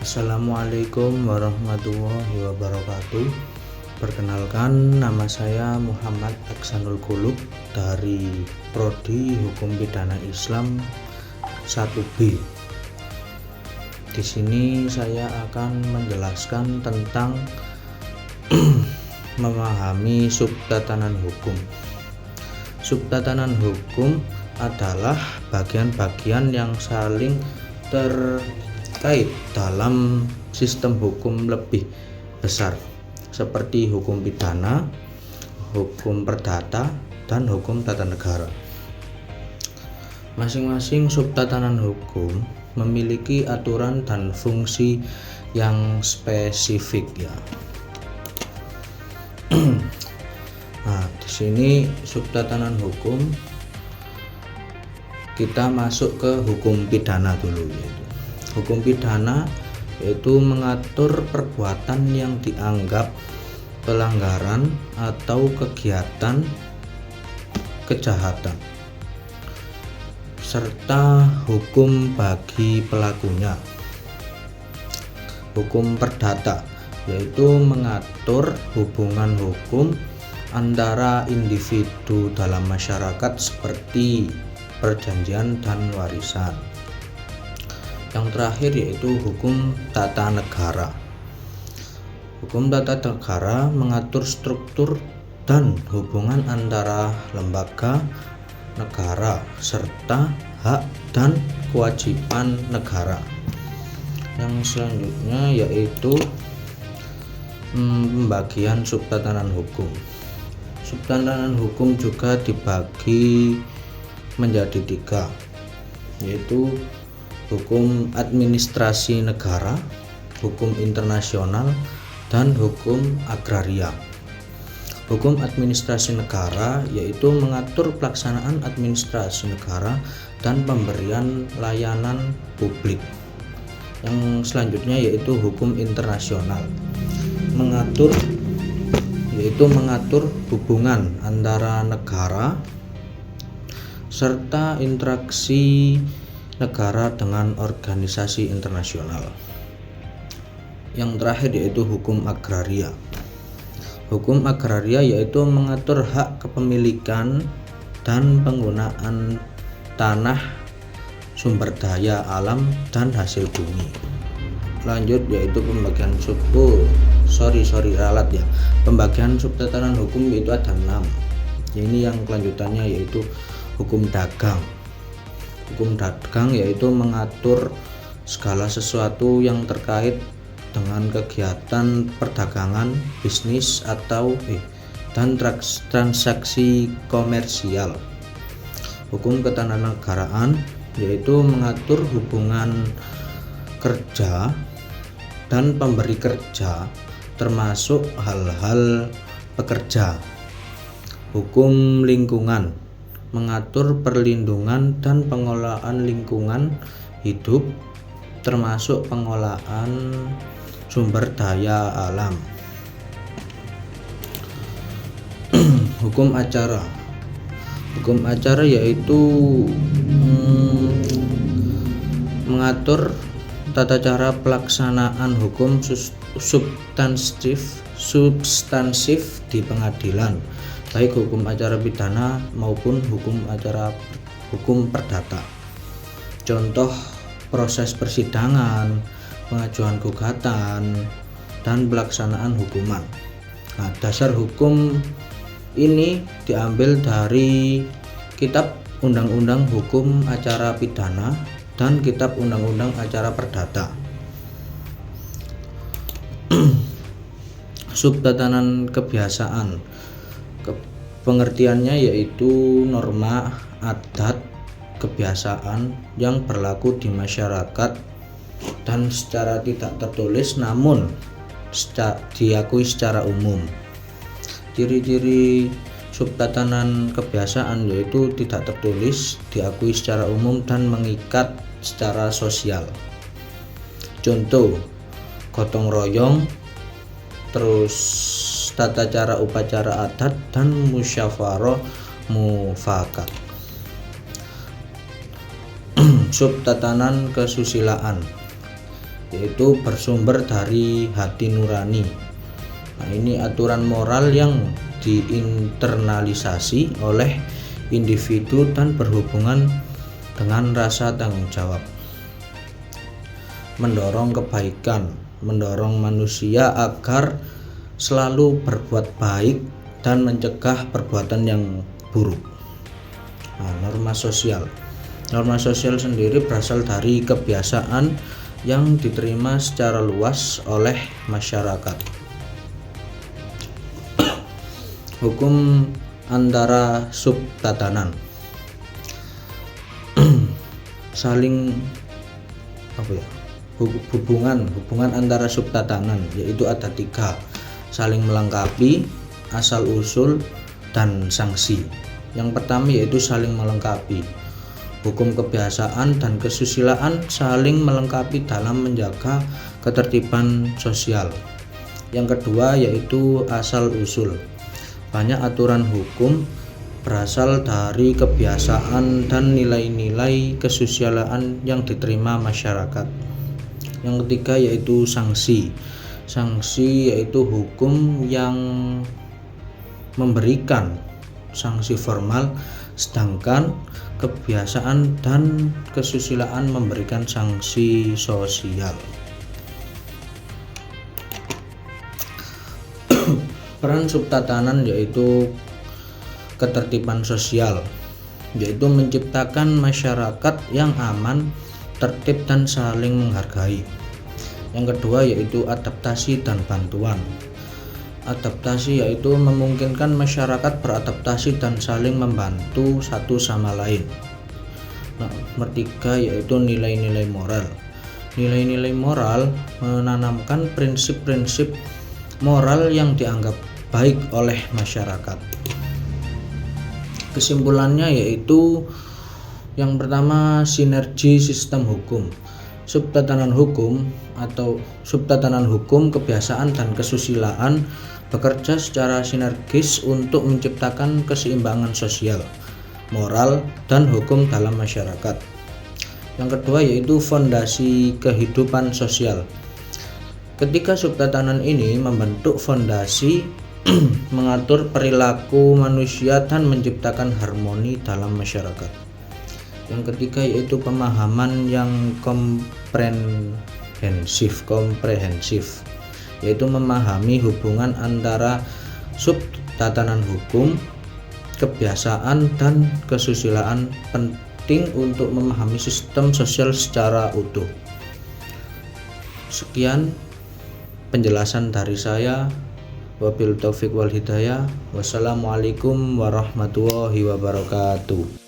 Assalamualaikum warahmatullahi wabarakatuh. Perkenalkan, nama saya Muhammad Aksanul Kulub dari Prodi Hukum Pidana Islam 1B. Di sini saya akan menjelaskan tentang memahami subtatanan hukum. Subtatanan hukum adalah bagian-bagian yang saling terkait dalam sistem hukum lebih besar seperti hukum pidana, hukum perdata, dan hukum tata negara. Masing-masing subtatanan hukum memiliki aturan dan fungsi yang spesifik ya. Nah, di sini subtatanan hukum kita masuk ke hukum pidana dulu yaitu. Hukum pidana yaitu mengatur perbuatan yang dianggap pelanggaran atau kegiatan kejahatan serta hukum bagi pelakunya. Hukum perdata yaitu mengatur hubungan hukum antara individu dalam masyarakat seperti perjanjian dan warisan. Yang terakhir yaitu hukum tata negara. Hukum tata negara mengatur struktur dan hubungan antara lembaga negara serta hak dan kewajiban negara. Yang selanjutnya yaitu pembagian subtatanan hukum. Subtatanan hukum juga dibagi menjadi 3, yaitu hukum administrasi negara, hukum internasional, dan hukum agraria. Hukum administrasi negara yaitu mengatur pelaksanaan administrasi negara dan pemberian layanan publik. Yang selanjutnya yaitu hukum internasional, mengatur hubungan antara negara serta interaksi negara dengan organisasi internasional. Yang terakhir yaitu hukum agraria. Hukum agraria yaitu mengatur hak kepemilikan dan penggunaan tanah, sumber daya alam, dan hasil bumi. Lanjut yaitu pembagian pembagian subtatanan hukum yaitu ada 6. Ini yang kelanjutannya yaitu hukum dagang. Hukum dagang yaitu mengatur segala sesuatu yang terkait dengan kegiatan perdagangan, bisnis dan transaksi komersial. Hukum ketatanegaraan yaitu mengatur hubungan kerja dan pemberi kerja termasuk hal-hal pekerja. Hukum lingkungan mengatur perlindungan dan pengelolaan lingkungan hidup termasuk pengolahan sumber daya alam. Hukum acara. Hukum acara yaitu mengatur tata cara pelaksanaan hukum substansif di pengadilan, baik hukum acara pidana maupun hukum perdata. Contoh proses persidangan, pengajuan gugatan, dan pelaksanaan hukuman. Nah, dasar hukum ini diambil dari Kitab Undang-Undang Hukum Acara Pidana dan Kitab Undang-Undang Acara Perdata. Subtatanan kebiasaan. Pengertiannya yaitu norma adat kebiasaan yang berlaku di masyarakat dan secara tidak tertulis namun diakui secara umum. Ciri-ciri subtatanan kebiasaan yaitu tidak tertulis, diakui secara umum, dan mengikat secara sosial. Contoh, gotong royong, terus tata cara upacara adat, dan musyawarah mufakat. Subtatanan kesusilaan yaitu bersumber dari hati nurani. Nah, ini aturan moral yang diinternalisasi oleh individu dan berhubungan dengan rasa tanggung jawab, mendorong kebaikan, mendorong manusia agar selalu berbuat baik dan mencegah perbuatan yang buruk. Nah, norma sosial sendiri berasal dari kebiasaan yang diterima secara luas oleh masyarakat. Hukum antara subtatanan hubungan antara subtatanan, yaitu ada 3: saling melengkapi, asal usul, dan sanksi. Yang pertama yaitu saling melengkapi. Hukum kebiasaan dan kesusilaan saling melengkapi dalam menjaga ketertiban sosial. Yang kedua yaitu asal usul. Banyak aturan hukum berasal dari kebiasaan dan nilai-nilai kesusilaan yang diterima masyarakat. Yang ketiga yaitu sanksi. Sanksi yaitu hukum yang memberikan sanksi formal, sedangkan kebiasaan dan kesusilaan memberikan sanksi sosial. Peran subtatanan yaitu ketertiban sosial, yaitu menciptakan masyarakat yang aman, tertib, dan saling menghargai. Yang kedua yaitu adaptasi dan bantuan. Adaptasi yaitu memungkinkan masyarakat beradaptasi dan saling membantu satu sama lain. Nah, nomor 3 yaitu nilai-nilai moral. Nilai-nilai moral menanamkan prinsip-prinsip moral yang dianggap baik oleh masyarakat. Kesimpulannya yaitu yang pertama, sinergi sistem hukum. Subtatanan hukum, kebiasaan, dan kesusilaan bekerja secara sinergis untuk menciptakan keseimbangan sosial, moral, dan hukum dalam masyarakat. Yang kedua yaitu fondasi kehidupan sosial. Ketika subtatanan ini membentuk fondasi mengatur perilaku manusia dan menciptakan harmoni dalam masyarakat. Yang ketiga yaitu pemahaman yang komprehensif, yaitu memahami hubungan antara subtatanan hukum, kebiasaan, dan kesusilaan penting untuk memahami sistem sosial secara utuh. Sekian penjelasan dari saya. Wabil taufiq wal hidayah. Wassalamualaikum warahmatullahi wabarakatuh.